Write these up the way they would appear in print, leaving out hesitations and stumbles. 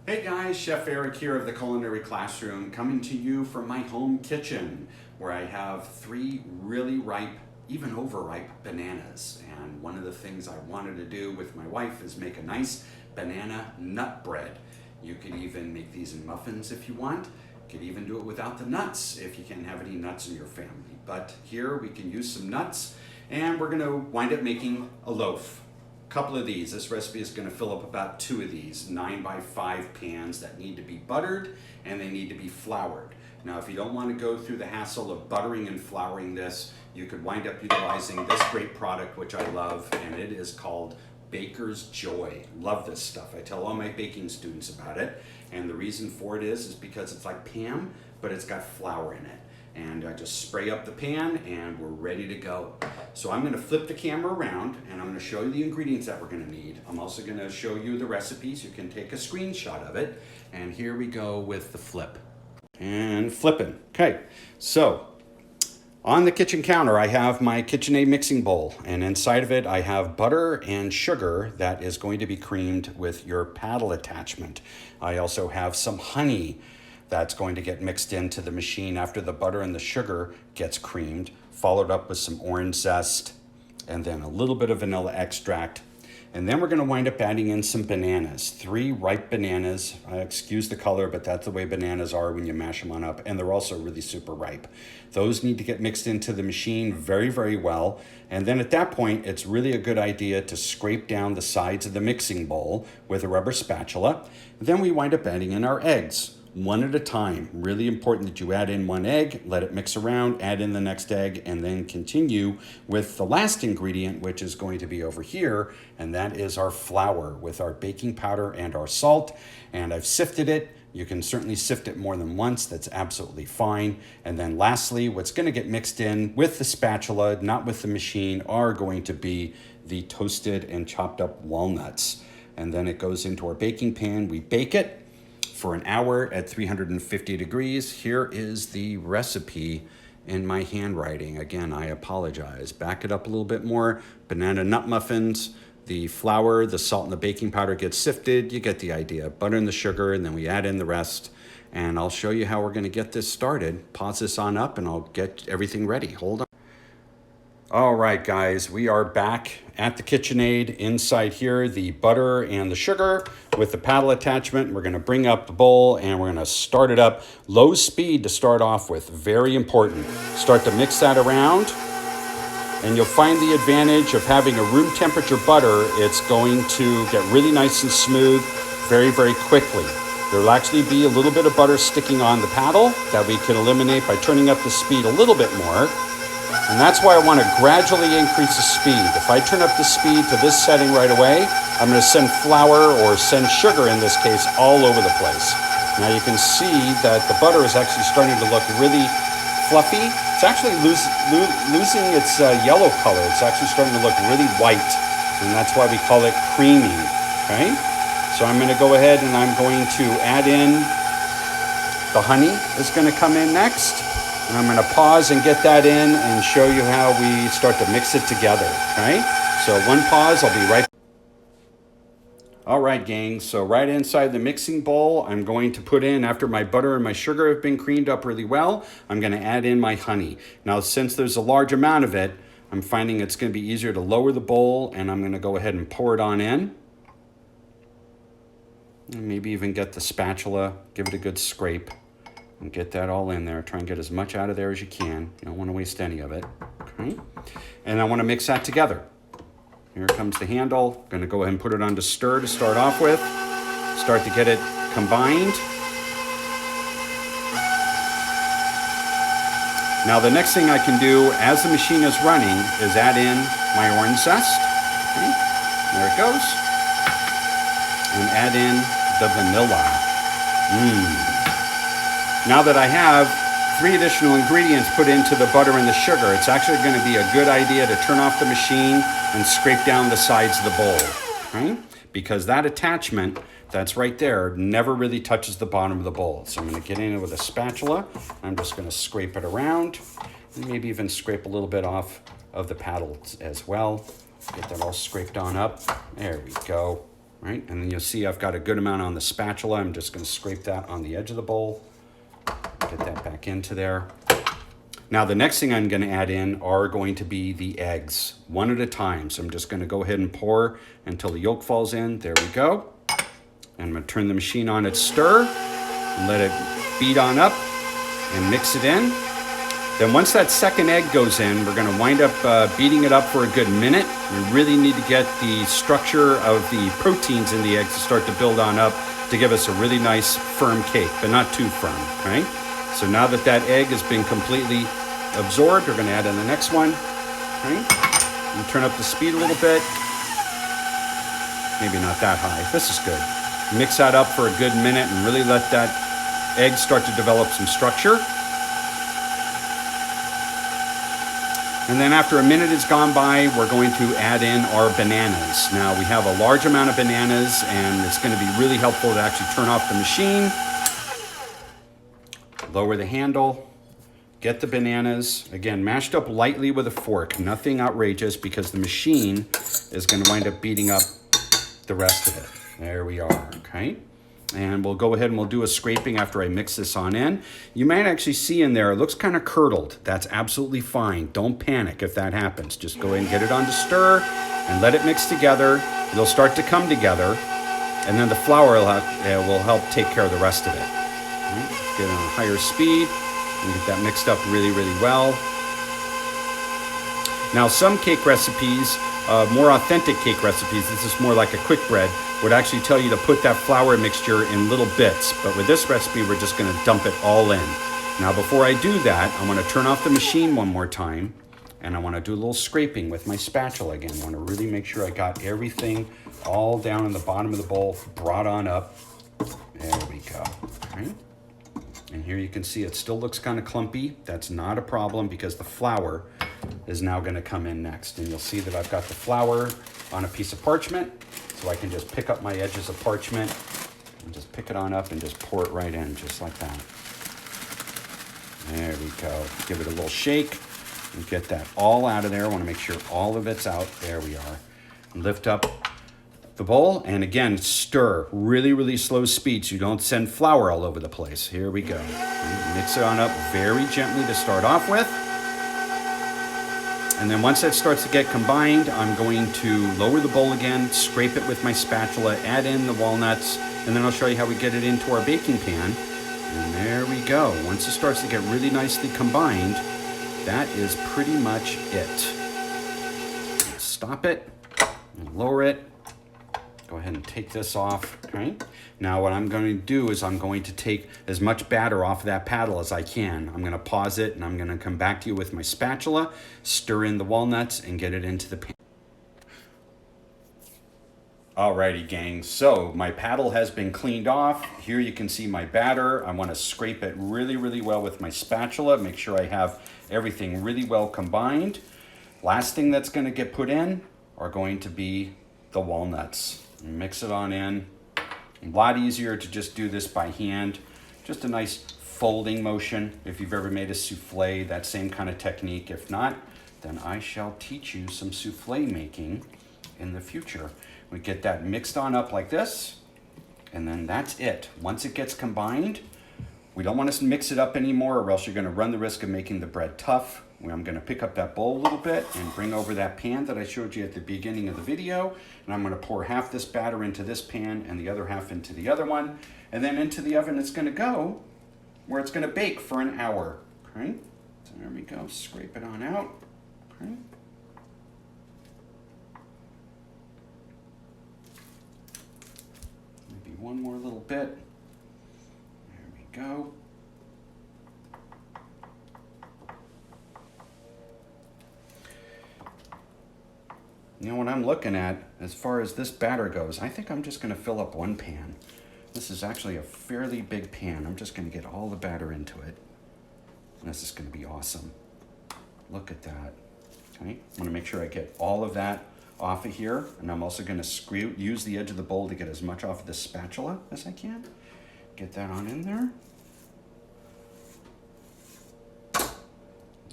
Hey guys, Chef Eric here of the Culinary Classroom, coming to you from my home kitchen where I have 3 really ripe, even overripe bananas. And one of the things I wanted to do with my wife is make a nice banana nut bread. You could even make these in muffins if you want. You could even do it without the nuts if you can't have any nuts in your family. But here we can use some nuts, and we're going to wind up making a loaf. Couple of these. This recipe is going to fill up about 2 of these 9x5 pans that need to be buttered and they need to be floured. Now, if you don't want to go through the hassle of buttering and flouring this, you could wind up utilizing this great product, which I love, and it is called Baker's Joy. Love this stuff. I tell all my baking students about it, and the reason for it is because it's like Pam, but it's got flour in it. And I just spray up the pan and we're ready to go. So I'm going to flip the camera around and I'm going to show you the ingredients that we're going to need. I'm also going to show you the recipes. You can take a screenshot of it. And here we go with the flip. And flipping. Okay, so on the kitchen counter I have my KitchenAid mixing bowl, and inside of it I have butter and sugar that is going to be creamed with your paddle attachment. I also have some honey that's going to get mixed into the machine after the butter and the sugar gets creamed, followed up with some orange zest, and then a little bit of vanilla extract. And then we're going to wind up adding in some bananas, 3 ripe bananas. Excuse the color, but that's the way bananas are when you mash them on up, and they're also really super ripe. Those need to get mixed into the machine very, very well. And then at that point, it's really a good idea to scrape down the sides of the mixing bowl with a rubber spatula. Then we wind up adding in our eggs. One at a time. Really important that you add in 1 egg, let it mix around, add in the next egg, and then continue with the last ingredient, which is going to be over here, and that is our flour with our baking powder and our salt. And I've sifted it. You can certainly sift it more than once. That's absolutely fine. And then lastly, what's going to get mixed in with the spatula, not with the machine, are going to be the toasted and chopped up walnuts. And then it goes into our baking pan. We bake it for an hour at 350 degrees. Here is the recipe in my handwriting. Again, I apologize. Back it up a little bit more. Banana nut muffins, the flour, the salt, and the baking powder gets sifted. You get the idea. Butter and the sugar, and then we add in the rest. And I'll show you how we're gonna get this started. Pause this on up and I'll get everything ready. Hold on. All right, guys, we are back at the KitchenAid. Inside here, the butter and the sugar with the paddle attachment. We're gonna bring up the bowl and we're gonna start it up. Low speed to start off with, very important. Start to mix that around, and you'll find the advantage of having a room temperature butter. It's going to get really nice and smooth very, very quickly. There'll actually be a little bit of butter sticking on the paddle that we can eliminate by turning up the speed a little bit more. And that's why I want to gradually increase the speed. If I turn up the speed to this setting right away, I'm going to send flour, or send sugar in this case, all over the place. Now you can see that the butter is actually starting to look really fluffy. It's actually losing its yellow color. It's actually starting to look really white, and that's why we call it creamy. Okay? So I'm going to go ahead and I'm going to add in the honey is going to come in next. And I'm going to pause and get that in and show you how we start to mix it together, okay? So 1 pause, I'll be right back. All right, gang, so right inside the mixing bowl, I'm going to put in, after my butter and my sugar have been creamed up really well, I'm going to add in my honey. Now, since there's a large amount of it, I'm finding it's going to be easier to lower the bowl, and I'm going to go ahead and pour it on in. And maybe even get the spatula, give it a good scrape. And get that all in there. Try and get as much out of there as you can. You don't want to waste any of it. Okay. And I want to mix that together. Here comes the handle. Going to go ahead and put it on to stir to start off with. Start to get it combined. Now the next thing I can do as the machine is running is add in my orange zest. Okay. There it goes. And add in the vanilla. Now that I have 3 additional ingredients put into the butter and the sugar, it's actually going to be a good idea to turn off the machine and scrape down the sides of the bowl, right? Because that attachment that's right there never really touches the bottom of the bowl. So I'm going to get in it with a spatula. I'm just going to scrape it around, and maybe even scrape a little bit off of the paddle as well. Get that all scraped on up. There we go. right? And then you'll see I've got a good amount on the spatula. I'm just gonna scrape that on the edge of the bowl. Get that back into there. Now the next thing I'm gonna add in are going to be the eggs, one at a time. So I'm just gonna go ahead and pour until the yolk falls in. There we go. And I'm gonna turn the machine on at stir, let it beat on up and mix it in. Then once that second egg goes in, we're gonna wind up beating it up for a good minute. We really need to get the structure of the proteins in the eggs to start to build on up to give us a really nice firm cake, but not too firm, right? So now that that egg has been completely absorbed, we're gonna add in the next one, right? And turn up the speed a little bit. Maybe not that high, this is good. Mix that up for a good minute and really let that egg start to develop some structure. And then after a minute has gone by, we're going to add in our bananas. Now we have a large amount of bananas and it's gonna be really helpful to actually turn off the machine, lower the handle, get the bananas, again, mashed up lightly with a fork, nothing outrageous because the machine is gonna wind up beating up the rest of it. There we are, okay? And we'll go ahead and we'll do a scraping after I mix this on in. You might actually see in there, it looks kind of curdled. That's absolutely fine. Don't panic if that happens. Just go ahead and get it on to stir and let it mix together. It'll start to come together and then the flour will help take care of the rest of it. Right? Get it on a higher speed and get that mixed up really, really well. Now some cake recipes, more authentic cake recipes, this is more like a quick bread, would actually tell you to put that flour mixture in little bits. But with this recipe, we're just gonna dump it all in. Now before I do that, I'm gonna turn off the machine one more time and I wanna do a little scraping with my spatula again. I wanna really make sure I got everything all down in the bottom of the bowl, brought on up. There we go, right? And here you can see it still looks kind of clumpy. That's not a problem because the flour is now gonna come in next. And you'll see that I've got the flour on a piece of parchment, so I can just pick up my edges of parchment and just pick it on up and just pour it right in, just like that. There we go. Give it a little shake and get that all out of there. I wanna make sure all of it's out. There we are. And lift up the bowl, and again, stir. Really, really slow speed so you don't send flour all over the place. Here we go. And mix it on up very gently to start off with. And then once that starts to get combined, I'm going to lower the bowl again, scrape it with my spatula, add in the walnuts, and then I'll show you how we get it into our baking pan. And there we go. Once it starts to get really nicely combined, that is pretty much it. Stop it, and lower it. Go ahead and take this off, okay? Now what I'm going to do is I'm going to take as much batter off of that paddle as I can. I'm gonna pause it and I'm gonna come back to you with my spatula, stir in the walnuts and get it into the pan. Alrighty gang, so my paddle has been cleaned off. Here you can see my batter. I wanna scrape it really, really well with my spatula, make sure I have everything really well combined. Last thing that's gonna get put in are going to be the walnuts. Mix it on in. A lot easier to just do this by hand. Just a nice folding motion. If you've ever made a souffle, that same kind of technique. If not, then I shall teach you some souffle making in the future. We get that mixed on up like this, and then that's it. Once it gets combined, we don't want to mix it up anymore or else you're gonna run the risk of making the bread tough. I'm gonna pick up that bowl a little bit and bring over that pan that I showed you at the beginning of the video. And I'm gonna pour half this batter into this pan and the other half into the other one. And then into the oven it's gonna go where it's gonna bake for an hour, okay? So there we go, scrape it on out, okay? Maybe one more little bit. There we go. You know what I'm looking at, as far as this batter goes, I think I'm just gonna fill up one pan. This is actually a fairly big pan. I'm just gonna get all the batter into it. This is gonna be awesome. Look at that, okay? I'm gonna make sure I get all of that off of here, and I'm also gonna use the edge of the bowl to get as much off of the spatula as I can. Get that on in there.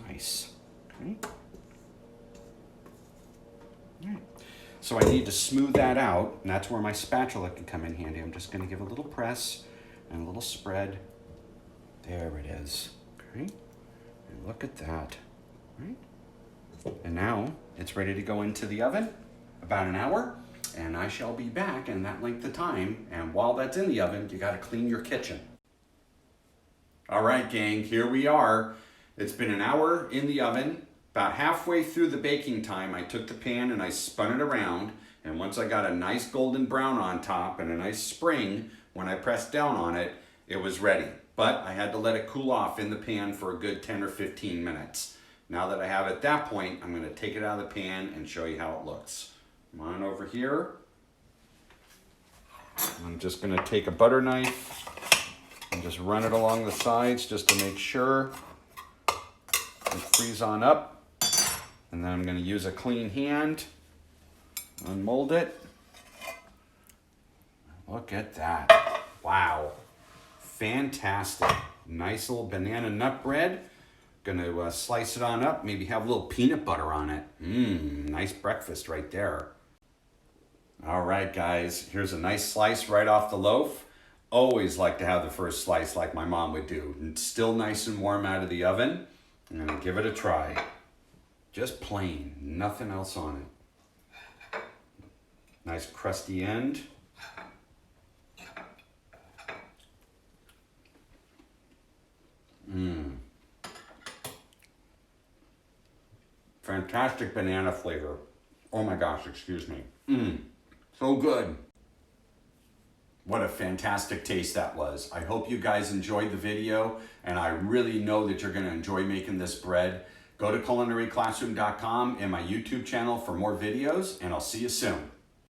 Nice, okay? So I need to smooth that out, and that's where my spatula can come in handy. I'm just gonna give a little press and a little spread. There it is, okay? And look at that, right? And now it's ready to go into the oven, about an hour, and I shall be back in that length of time. And while that's in the oven, you gotta clean your kitchen. All right, gang, here we are. It's been an hour in the oven. About halfway through the baking time, I took the pan and I spun it around. And once I got a nice golden brown on top and a nice spring, when I pressed down on it, it was ready. But I had to let it cool off in the pan for a good 10 or 15 minutes. Now that I have it at that point, I'm gonna take it out of the pan and show you how it looks. Come on over here. I'm just gonna take a butter knife and just run it along the sides just to make sure it frees on up. And then I'm gonna use a clean hand, unmold it. Look at that, wow. Fantastic, nice little banana nut bread. Gonna slice it on up, maybe have a little peanut butter on it. Nice breakfast right there. All right, guys, here's a nice slice right off the loaf. Always like to have the first slice like my mom would do. It's still nice and warm out of the oven. I'm gonna give it a try. Just plain, nothing else on it. Nice crusty end. Fantastic banana flavor. Oh my gosh, excuse me. So good. What a fantastic taste that was. I hope you guys enjoyed the video, and I really know that you're gonna enjoy making this bread. Go to culinaryclassroom.com and my YouTube channel for more videos, and I'll see you soon.